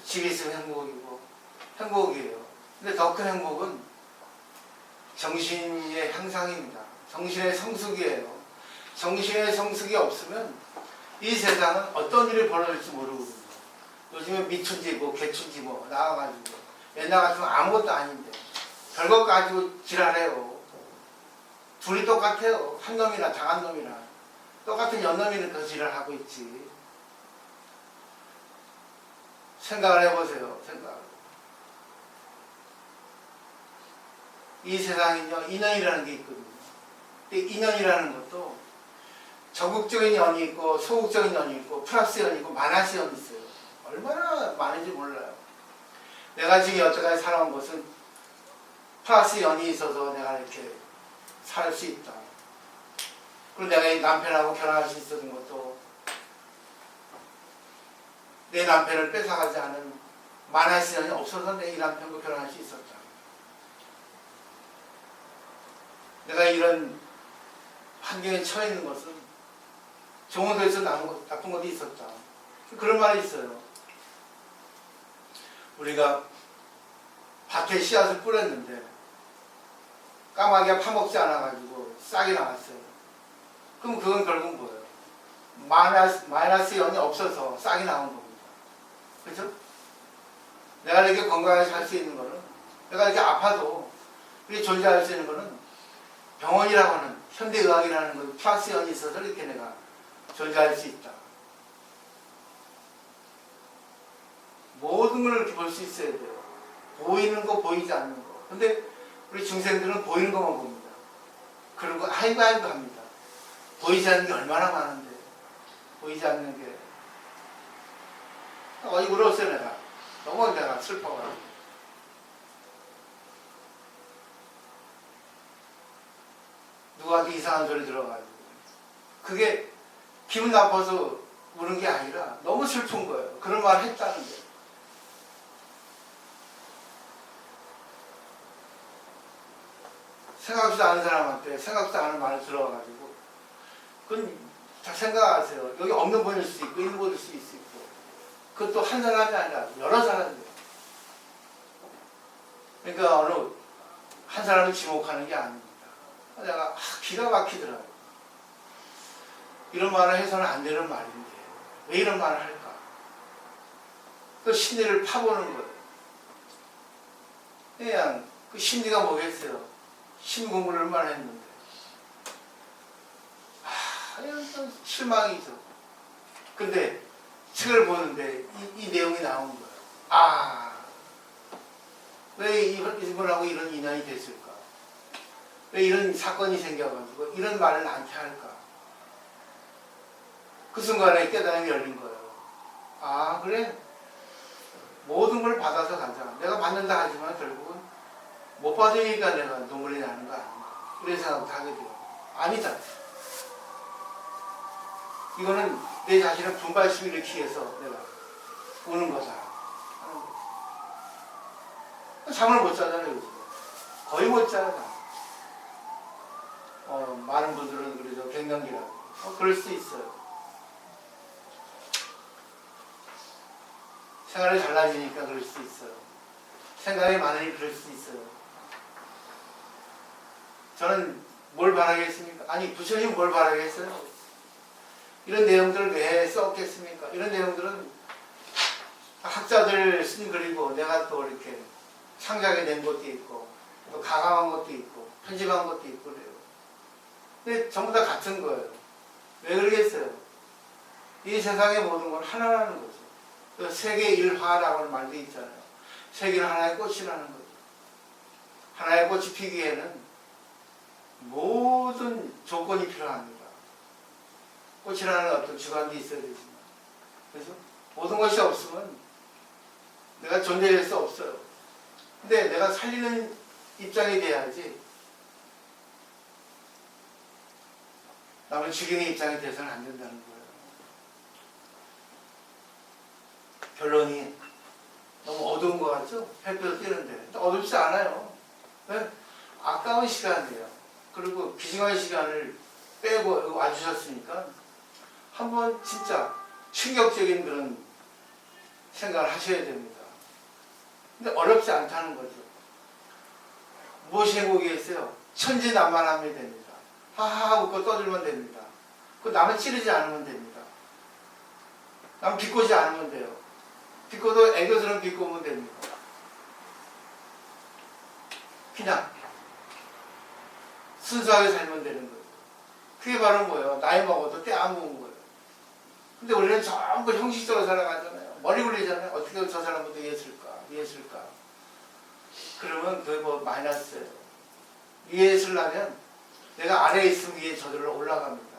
집이 있으면 행복이고 행복이에요. 근데 더 큰 행복은 정신의 향상입니다. 정신의 성숙이에요. 정신의 성숙이 없으면 이 세상은 어떤 일이 벌어질지 모르거든요. 요즘에 미투지고 개투지고 나와가지고 옛날 같으면 아무것도 아닌데 별것 가지고 지랄해요. 둘이 똑같아요. 한 놈이나 장한 놈이나 똑같은 연놈이니까 지랄하고 있지. 생각을 해보세요. 생각. 이 세상은요, 인연이라는 게 있거든요. 근데 인연이라는 것도 적극적인 연이 있고 소극적인 연이 있고 플러스 연이 있고 마이너스 연이 있어요. 얼마나 많은지 몰라요. 내가 지금 여태까지 살아온 것은 플러스 연이 있어서 내가 이렇게 살 수 있다. 그리고 내가 이 남편하고 결혼할 수 있었던 것도 내 남편을 뺏어가지 않은 마이너스 연이 없어서 내 이 남편과 결혼할 수 있었다. 내가 이런 환경에 처해 있는 것은 좋은 것도 있어 나쁜 것도 있었다. 그런 말이 있어요. 우리가 밭에 씨앗을 뿌렸는데 까마귀가 파먹지 않아가지고 싹이 나왔어요. 그럼 그건 결국 뭐예요? 마이너스 연이 없어서 싹이 나온 겁니다. 그렇죠? 내가 이렇게 건강하게 살 수 있는 거는 내가 이렇게 아파도 이렇게 존재할 수 있는 거는 병원이라고 하는 현대의학이라는 건 플러스 연이 있어서 이렇게 내가 존재할 수 있다. 모든 걸 이렇게 볼 수 있어야 돼요. 보이는 거, 보이지 않는 거. 근데 우리 중생들은 보이는 것만 봅니다. 그리고 아이고 합니다. 보이지 않는 게 얼마나 많은데. 보이지 않는 게. 어이 울었어요, 내가. 너무 내가 슬퍼가지고. 누구한테 이상한 소리 들어가지고. 그게 기분 나빠서 우는 게 아니라 너무 슬픈 거예요. 그런 말 했다는 게. 생각지도 않은 사람한테 생각지도 않은 말을 들어가지고. 그건 다 생각하세요. 여기 없는 분일 수도 있고, 있는 분일 수도 있고. 그것도 한 사람이 아니라 여러 사람이에요. 그러니까 어느 한 사람을 지목하는 게 아닙니다. 내가 기가 막히더라고요. 이런 말을 해서는 안 되는 말인데 왜 이런 말을 할까? 그 심리를 파보는 거예요. 그냥 그 심리가 뭐겠어요? 심 공부를 얼마나 했는데. 그냥 실망이죠. 근데 책을 보는데 이 내용이 나온 거예요. 왜 이분하고 이런 인연이 됐을까? 왜 이런 사건이 생겨가지고 이런 말을 나한테 할까? 그 순간에 깨달음이 열린 거예요. 그래? 모든 걸 받아서 가자. 내가 받는다 하지만 결국은 못 받으니까 내가 눈물이 나는 거 아닌가. 이런 생각도 하게 돼요. 아니다. 이거는 내 자신을 분발심 일으키기 위해서 내가 우는 거다. 하는 거. 잠을 못 자잖아요, 요즘. 거의 못 자요. 많은 분들은 그래도 갱년기라고. 그럴 수 있어요. 생활이 달라지니까 그럴 수 있어요. 생각이 많으니 그럴 수 있어요. 저는 뭘 바라겠습니까? 아니, 부처님 뭘 바라겠어요? 이런 내용들을 왜 썼겠습니까? 이런 내용들은 학자들 쓴 글이고 내가 또 이렇게 창작해 낸 것도 있고 또 가감한 것도 있고 편집한 것도 있고 그래요. 근데 전부 다 같은 거예요. 왜 그러겠어요? 이 세상의 모든 건 하나라는 거죠. 세계 일화라고 하는 말도 있잖아요. 세계는 하나의 꽃이라는 거죠. 하나의 꽃이 피기에는 모든 조건이 필요합니다. 꽃이라는 어떤 주관도 있어야 되지만. 그래서 모든 것이 없으면 내가 존재할 수 없어요. 근데 내가 살리는 입장이 돼야지 남을 죽이는 입장이 돼서는 안 된다는 거예요. 결론이 너무 어두운 것 같죠? 햇볕 뛰는데. 어둡지 않아요. 왜? 아까운 시간이에요. 그리고 귀중한 시간을 빼고 와주셨으니까 한번 진짜 충격적인 그런 생각을 하셔야 됩니다. 근데 어렵지 않다는 거죠. 무엇이 행복이겠어요? 천진난만하면 됩니다. 하하하 웃고 떠들면 됩니다. 그 남을 찌르지 않으면 됩니다. 남 비꼬지 않으면 돼요. 비꼬도 애교처럼 비꼬면 됩니다. 그냥 순수하게 살면 되는 거예요. 그게 바로 뭐예요? 나이 먹어도 때 안 먹은 거예요. 근데 우리는 전부 형식적으로 살아가잖아요. 머리 굴리잖아요. 어떻게 저 사람부터 이해했을까? 그러면 그게 뭐 마이너스예요. 이해했으려면 내가 아래에 있으면 위에 저절로 올라갑니다.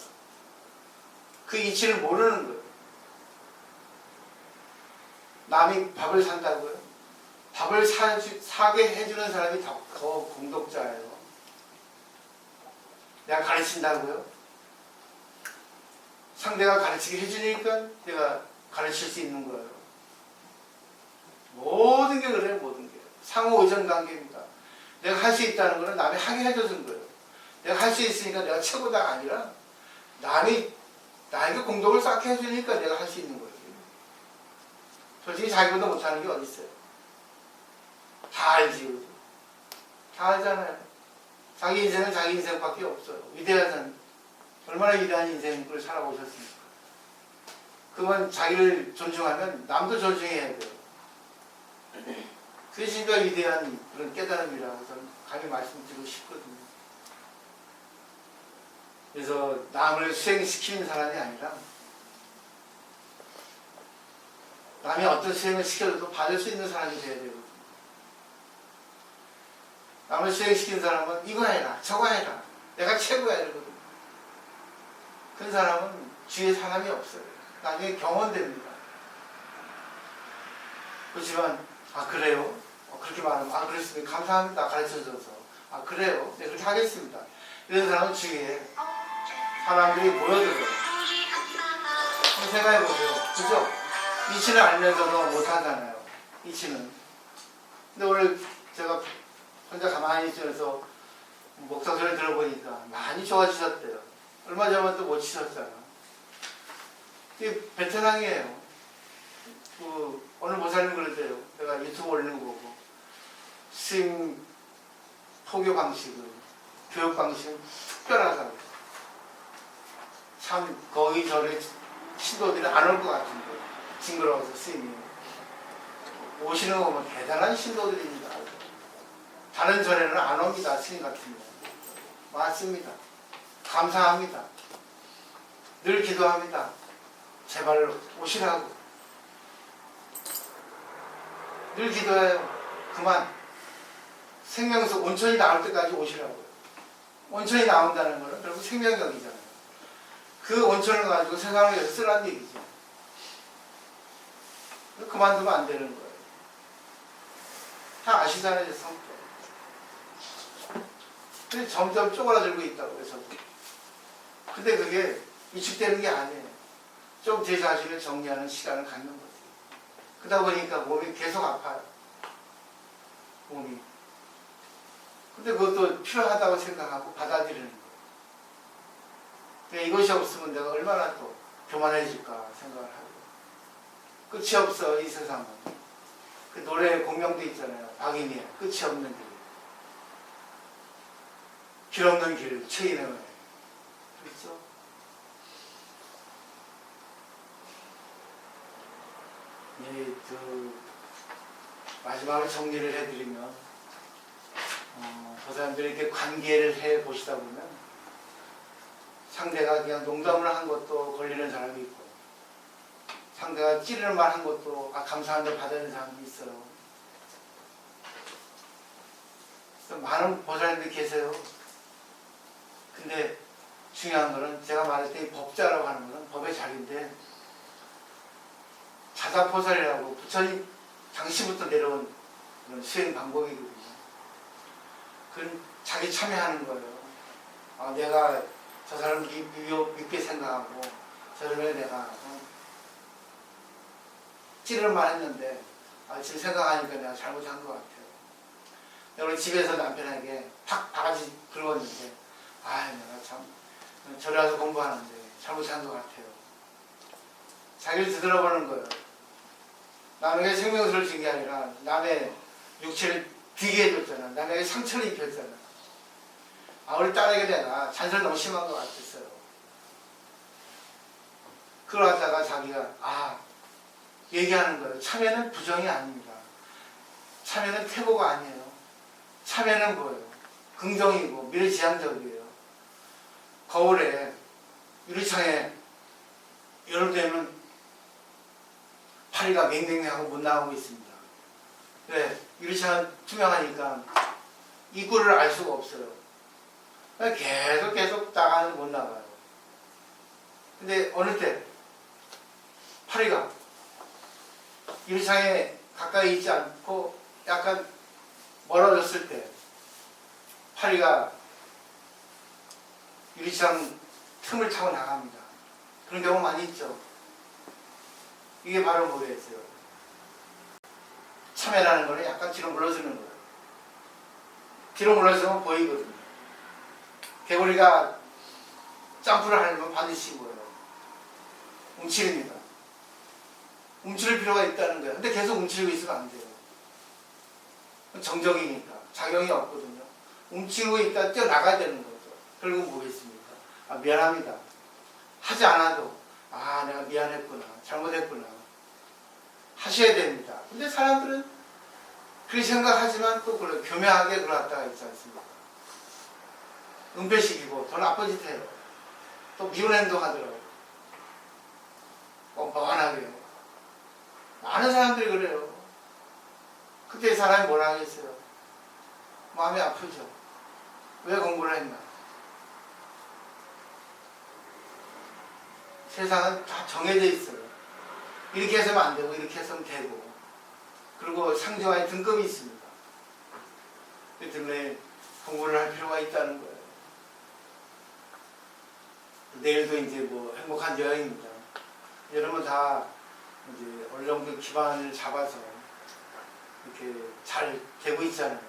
그 이치를 모르는 거예요. 남이 밥을 산다고요? 밥을 사게 해주는 사람이 더 공덕자예요. 내가 가르친다고요? 상대가 가르치게 해주니까 내가 가르칠 수 있는 거예요. 모든 게 그래요, 모든 게. 상호 의존 관계입니다. 내가 할 수 있다는 거는 남이 하게 해줘준 거예요. 내가 할 수 있으니까 내가 최고다가 아니라 남이 나에게 공덕을 쌓게 해주니까 내가 할 수 있는 거예요. 솔직히 자기보다 못하는 게 어디 있어요? 다 알지. 다 알잖아요. 자기 인생은 자기 인생밖에 없어요. 위대한, 얼마나 위대한 인생을 살아보셨습니까? 그건 자기를 존중하면 남도 존중해야 돼요. 그게 진짜 위대한 그런 깨달음이라고 저는 감히 말씀드리고 싶거든요. 그래서 남을 수행시키는 사람이 아니라 남이 어떤 수행을 시켜줘도 받을 수 있는 사람이 돼야 되거든요. 남을 수행시키는 사람은 이거 해라, 저거 해라, 내가 최고야 이러거든요. 그 사람은 주위에 사람이 없어요. 나중에 경험됩니다. 그렇지만 그래요? 그렇게 말하면 그렇습니다. 감사합니다. 가르쳐줘서. 그래요? 네, 그렇게 하겠습니다. 이런 사람은 주위에 사람들이 모여들어요. 한번 생각해보세요. 그죠? 이치는 알면서도 못하잖아요. 이치는. 근데 오늘 제가 혼자 가만히 있으면서 목사 소리 들어보니까 많이 좋아지셨대요. 얼마 전만 또 못 치셨잖아. 이게 베테랑이에요. 오늘 모사님 그랬대요. 내가 유튜브 올리는 거 보고. 스윙 포교 방식은, 교육 방식은 특별하다고. 참, 거기 저리 신도들이 안 올 것 같은데. 징그러워서 스윙이. 오시는 거 보면 대단한 신도들입니다. 다른 절에는 안 옵니다. 스윙 같은 거. 맞습니다. 감사합니다. 늘 기도합니다. 제발 오시라고. 늘 기도해요. 그만. 생명에서 온천이 나올 때까지 오시라고요. 온천이 나온다는 것은 결국 생명력이잖아요. 그 온천을 가지고 세상을 위해서 쓰라는 얘기죠. 그만두면 안 되는 거예요. 다 아시잖아요, 성격. 근데 점점 쪼그라들고 있다고요, 저도. 근데 그게 위축되는 게 아니에요. 좀 제 자신을 정리하는 시간을 갖는 거죠. 그러다 보니까 몸이 계속 아파요. 몸이. 근데 그것도 필요하다고 생각하고 받아들이는 거예요. 그러니까 이것이 없으면 내가 얼마나 또 교만해질까 생각을 하고. 끝이 없어, 이 세상은. 그 노래 공명도 있잖아요. 박인희의 끝이 없는 길. 길 없는 길, 최인의 노래. 그렇죠? 마지막으로 정리를 해드리면, 그 사람들이 이렇게 관계를 해 보시다 보면, 상대가 그냥 농담을 한 것도 걸리는 사람이 있고, 상대가 찌르는 말 한 것도 감사한데 받아내는 사람도 있어요. 그래서 많은 보살님들이 계세요. 근데 중요한 거는 제가 말할 때 법자라고 하는 거는 법의 자리인데, 자자포살이라고 부처님 당시부터 내려온 그런 수행 방법이거든요. 그건 자기 참여하는 거예요. 내가 저 사람을 믿게 생각하고 저 사람을 내가 찌르는 말 했는데 지금 생각하니까 내가 잘못한 것 같아요. 내가 우리 집에서 남편에게 탁 바가지 긁었는데 내가 참 절에 와서 공부하는데 잘못한 것 같아요. 자기를 되돌아보는 거예요. 남에게 생명수를 준 게 아니라 남의 육체를 비게 해줬잖아. 남에게 상처를 입혔잖아. 우리 딸에게 내가 잔소리 너무 심한 것 같았어요. 그걸 갖다가 자기가 얘기하는 거예요. 참여는 부정이 아닙니다. 참여는 태보가 아니에요. 참여는 뭐예요? 긍정이고 미래지향적이에요. 거울에 유리창에 열을 대면 파리가 맹맹하고 못 나오고 있습니다. 왜? 유리창은 투명하니까 입구를 알 수가 없어요. 계속 나가는 못 나가요. 근데 어느 때 파리가 유리창에 가까이 있지 않고 약간 멀어졌을 때 파리가 유리창 틈을 타고 나갑니다. 그런 경우 많이 있죠. 이게 바로 뭐겠어요? 참여라는 거는 약간 뒤로 물러서는 거예요. 뒤로 물러서면 보이거든요. 개구리가 점프를 하려면 반드시 뭐예요? 움츠립니다. 움츠릴 필요가 있다는 거예요. 근데 계속 움츠리고 있으면 안 돼요. 정적이니까 작용이 없거든요. 움츠리고 있다 뛰어나가야 되는 거죠. 결국 뭐겠습니까? 미안합니다. 하지 않아도 내가 미안했구나, 잘못했구나 하셔야 됩니다. 근데 사람들은 그렇게 생각하지만 또 교묘하게 그러다가 있지 않습니까? 은폐식이고 더 나쁜 짓 해요. 또 미운 행동 하더라고요. 뻔뻔하게요. 많은 사람들이 그래요. 그때 사람이 뭐라 하겠어요? 마음이 아프죠. 왜 공부를 했나? 세상은 다 정해져 있어요. 이렇게 해서는 안 되고 이렇게 해서는 되고. 그리고 상정하에 등급이 있습니다. 그 때문에 공부를 할 필요가 있다는 거예요. 내일도 이제 뭐 행복한 여행입니다. 여러분 다 이제 어느 정도 기반을 잡아서 이렇게 잘 되고 있잖아요.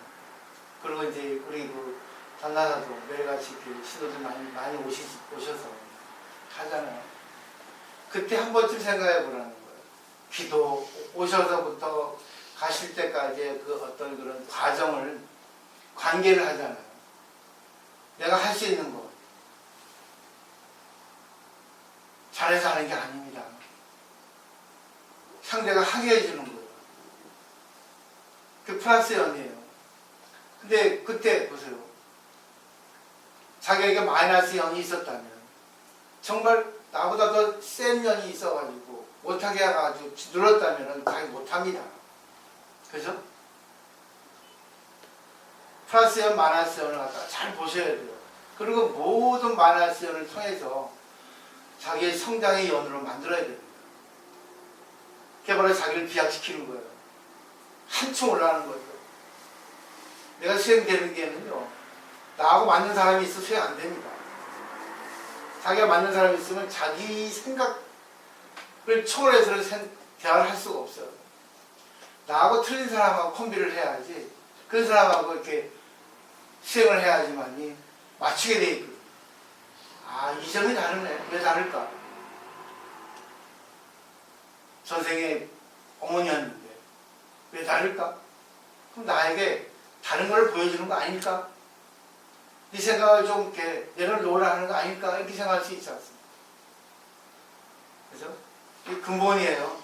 그리고 이제 우리 그 단나사도 매일같이 이렇게 시도도 많이 오셔서 하잖아요. 그때 한 번쯤 생각해 보라는 거예요. 기도 오셔서부터 가실 때까지의 그 어떤 그런 과정을 관계를 하잖아요. 내가 할 수 있는 거 잘해서 하는 게 아닙니다. 상대가 하게 해주는 거예요. 그 플러스 연이에요. 근데 그때 보세요. 자기에게 마이너스 연이 있었다면 정말 나보다 더 센 연이 있어가지고 못하게 해가지고 눌렀다면 자기 못합니다. 그죠? 플러스 연, 마이너스 연을 갖다가 잘 보셔야 돼요. 그리고 모든 마이너스 연을 통해서 자기의 성장의 연으로 만들어야 됩니다. 그게 바로 자기를 비약시키는 거예요. 한층 올라가는 거죠. 내가 수행되는 게는요, 나하고 맞는 사람이 있어 수행 안 됩니다. 자기가 맞는 사람이 있으면 자기 생각을 초월해서는 대화를 할 수가 없어요. 나하고 틀린 사람하고 콤비를 해야지, 그 사람하고 이렇게 수행을 해야지만이 맞추게 돼 있거든요. 아, 이 점이 다르네. 왜 다를까? 전생에 어머니였는데 왜 다를까? 그럼 나에게 다른 걸 보여주는 거 아닐까? 네 생각을 좀 이렇게 내려놓으라 하는 거 아닐까? 이렇게 생각할 수 있지 않습니까? 그죠? 이게 근본이에요.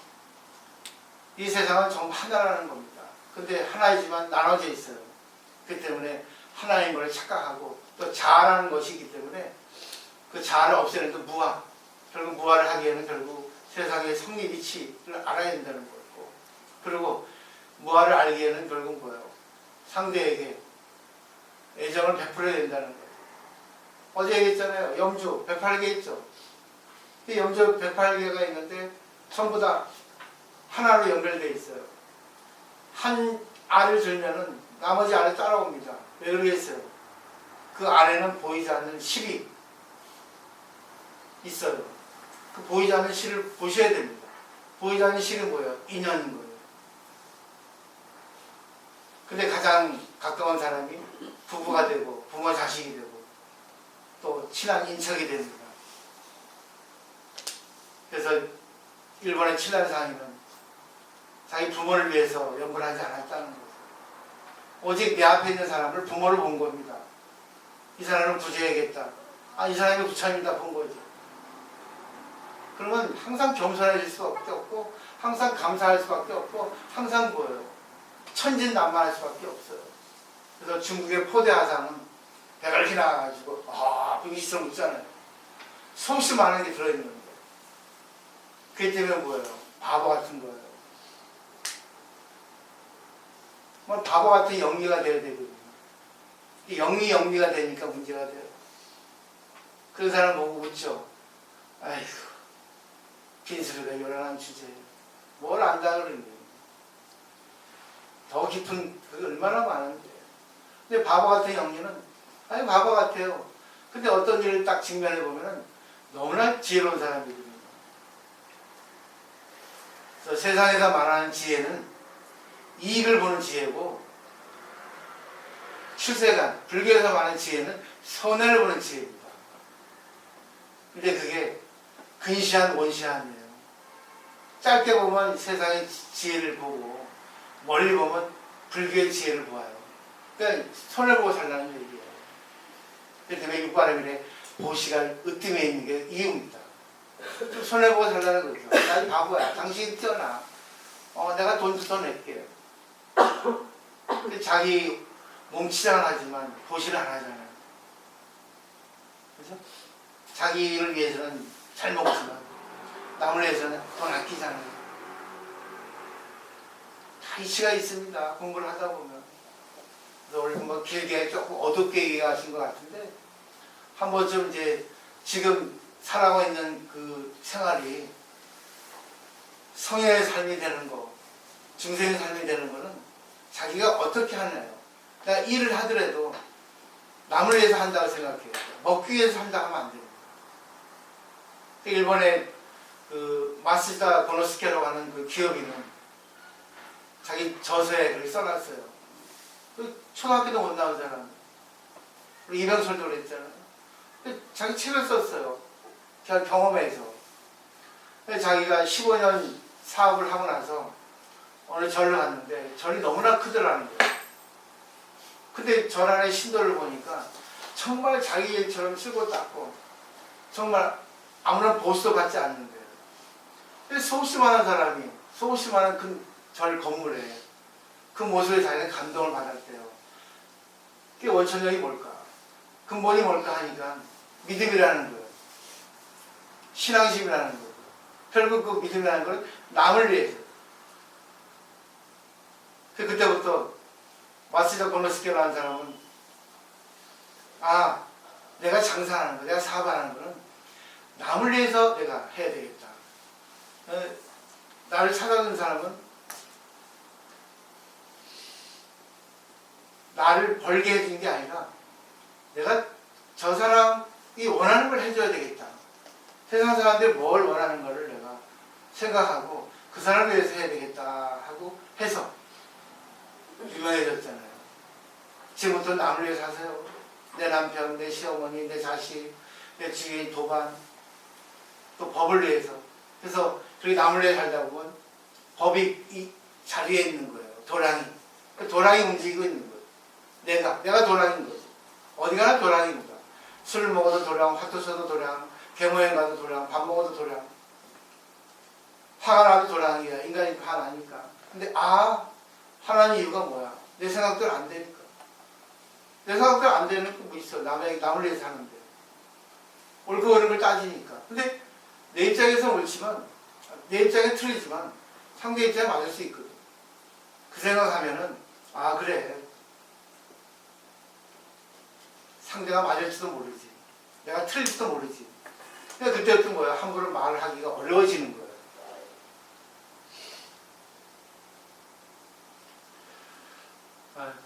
이 세상은 전부 하나라는 겁니다. 근데 하나이지만 나눠져 있어요. 그렇기 때문에 하나인 걸 착각하고 또 자아라는 것이 있기 때문에 그 자아를 없애는 그 무아, 결국 무아를 하기에는 결국 세상의 성립 이치를 알아야 된다는 거고, 그리고 무아를 알기에는 결국 뭐예요? 상대에게 애정을 베풀어야 된다는 거예요. 어제 얘기했잖아요. 염주 108개 있죠. 이 염주 108개가 있는데 전부 다 하나로 연결되어 있어요. 한 알을 들면은 나머지 알을 따라옵니다. 왜 그러겠어요? 그 안에는 보이지 않는 실이 있어요. 그 보이지 않는 실을 보셔야 됩니다. 보이지 않는 실은 뭐예요? 인연인 거예요. 근데 가장 가까운 사람이 부부가 되고 부모 자식이 되고 또 친한 인척이 됩니다. 그래서 일본의 친란상인은 자기 부모를 위해서 연구를 하지 않았다는 거죠. 오직 내 앞에 있는 사람을 부모를 본 겁니다. 이 사람을 구제해야겠다. 아, 이 사람이 부처님이다 본 거죠. 그러면 항상 겸손해질 수밖에 없고 항상 감사할 수밖에 없고 항상 뭐예요? 천진난만할 수밖에 없어요. 그래서 중국의 포대화상은 백을 나가가지고 분기처럼 웃잖아요. 수없이 많은 게 들어있는 건데 그게 때문에 뭐예요? 바보 같은 거예요. 뭐 바보 같은 영리가 돼야 되거든요. 영리가 되니까 문제가 돼요. 그런 사람 보고 웃죠. 아이고, 빈소리가 요란한 주제예요. 뭘 안다 그러는데. 더 깊은 그게 얼마나 많은데. 근데 바보 같은 영리는 아니 바보 같아요. 근데 어떤 일을 딱 직면해 보면은 너무나 지혜로운 사람이거든요. 그래서 세상에서 말하는 지혜는 이익을 보는 지혜고, 출세간, 불교에서 말하는 지혜는 손해를 보는 지혜입니다. 근데 그게 근시한 원시한이에요. 짧게 보면 세상의 지혜를 보고 멀리 보면 불교의 지혜를 보아요. 그러니까 손을 보고 살라는 얘기예요. 그래서 육바람일에 보시가 으뜸에 있는 게 이유입니다. 좀 손해 보고 살라는 거죠. 나 바보야. 당신이 뛰어나. 내가 돈도 더 낼게. 자기 몸치장은 하지만 보시를 안 하잖아요. 그래서 자기를 위해서는 잘 먹지만 남을 위해서는 돈 아끼잖아요. 다 이치가 있습니다. 공부를 하다 보면. 그래서 오늘 뭐 길게 조금 어둡게 얘기하신 것 같은데 한 번쯤 이제 지금 살아가고 있는 그 생활이 성인의 삶이 되는 거, 중생의 삶이 되는 거는 자기가 어떻게 하느냐요. 그러니까 일을 하더라도 남을 위해서 한다고 생각해요. 먹기 위해서 한다 하면 안 됩니다. 일본의 그 마시다 고노스케라고 하는 그 기업인은 자기 저서에 그렇게 써놨어요. 그 초등학교도 못 나온 사람. 우리 이병설도 그랬잖아요. 자기 책을 썼어요. 경험해서. 자기가 15년 사업을 하고 나서 어느 절을 갔는데 절이 너무나 크더라는 거예요. 근데 절 안에 신도를 보니까 정말 자기 일처럼 쓸고 닦고 정말 아무런 보수도 받지 않는 거예요. 근데 소수만한 사람이 소수만한 그 절 건물에 그 모습에 자기는 감동을 받았대요. 그게 원천력이 뭘까? 근본이 뭘까 하니까 믿음이라는 거예요. 신앙심이라는 거예요. 결국 그 믿음이라는 건 남을 위해서. 그때부터 마시다 고노스케라는 사람은 내가 장사하는 거, 내가 사업하는 거는 남을 위해서 내가 해야 되겠다. 나를 찾아오는 사람은 나를 벌게 해준 게 아니라 내가 저 사람이 원하는 걸 해줘야 되겠다. 세상 사람들이 뭘 원하는 거를 내가 생각하고 그 사람을 위해서 해야 되겠다 하고 해서 유명해졌잖아요. 지금부터 남을 위해서 하세요. 내 남편, 내 시어머니, 내 자식, 내 주위의 도반, 또 법을 위해서. 그래서 그렇게 남을 위해 살다 보면 법이 이 자리에 있는 거예요. 도랑이. 도랑이 움직이고 있는 거예요. 내가 도랑인 거죠. 어디 가나 도랑입니다. 술을 먹어도 도랑, 화투 쳐도 도랑, 개모행 가도 도랑, 밥 먹어도 도랑. 화가 나도 도랑이야. 인간이 화나니까. 근데 화나는 이유가 뭐야? 내 생각대로 안 되니까. 내 생각대로 안 되는 게 뭐 있어. 남을 위해서 사는데. 옳고 그른 걸 따지니까. 근데 내 입장에서 옳지만, 내 입장에 틀리지만 상대 입장에 맞을 수 있거든. 그 생각하면은 그래. 상대가 맞을지도 모르지. 내가 틀릴지도 모르지. 그러니까 그때부터 뭐야? 함부로 말을 하기가 어려워지는 거예요.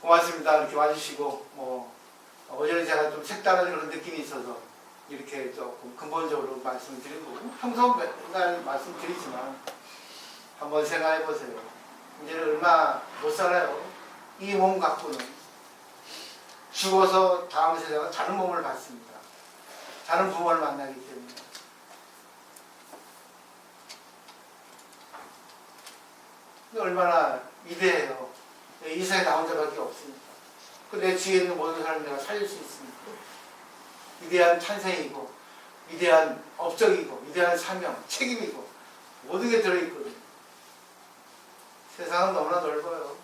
고맙습니다. 이렇게 와주시고, 어제는 제가 좀 색다른 그런 느낌이 있어서 이렇게 조금 근본적으로 말씀을 드리고, 평소 맨날 말씀드리지만 한번 생각해 보세요. 이제는 얼마 못 살아요. 이 몸 갖고는. 죽어서 다음 세상은 다른 몸을 받습니다. 다른 부모를 만나기 때문에. 얼마나 위대해요. 이 세상에 나 혼자밖에 없으니까. 내 주위에 있는 모든 사람을 내가 살릴 수 있으니까. 위대한 탄생이고, 위대한 업적이고, 위대한 사명, 책임이고, 모든 게 들어있거든요. 세상은 너무나 넓어요.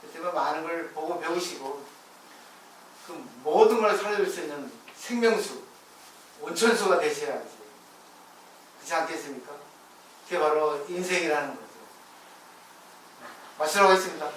그렇기 때문에 많은 걸 보고 배우시고, 그 모든 걸 살려줄 수 있는 생명수, 온천수가 되셔야지. 그렇지 않겠습니까? 그게 바로 인생이라는 거죠. 마치도록 하겠습니다.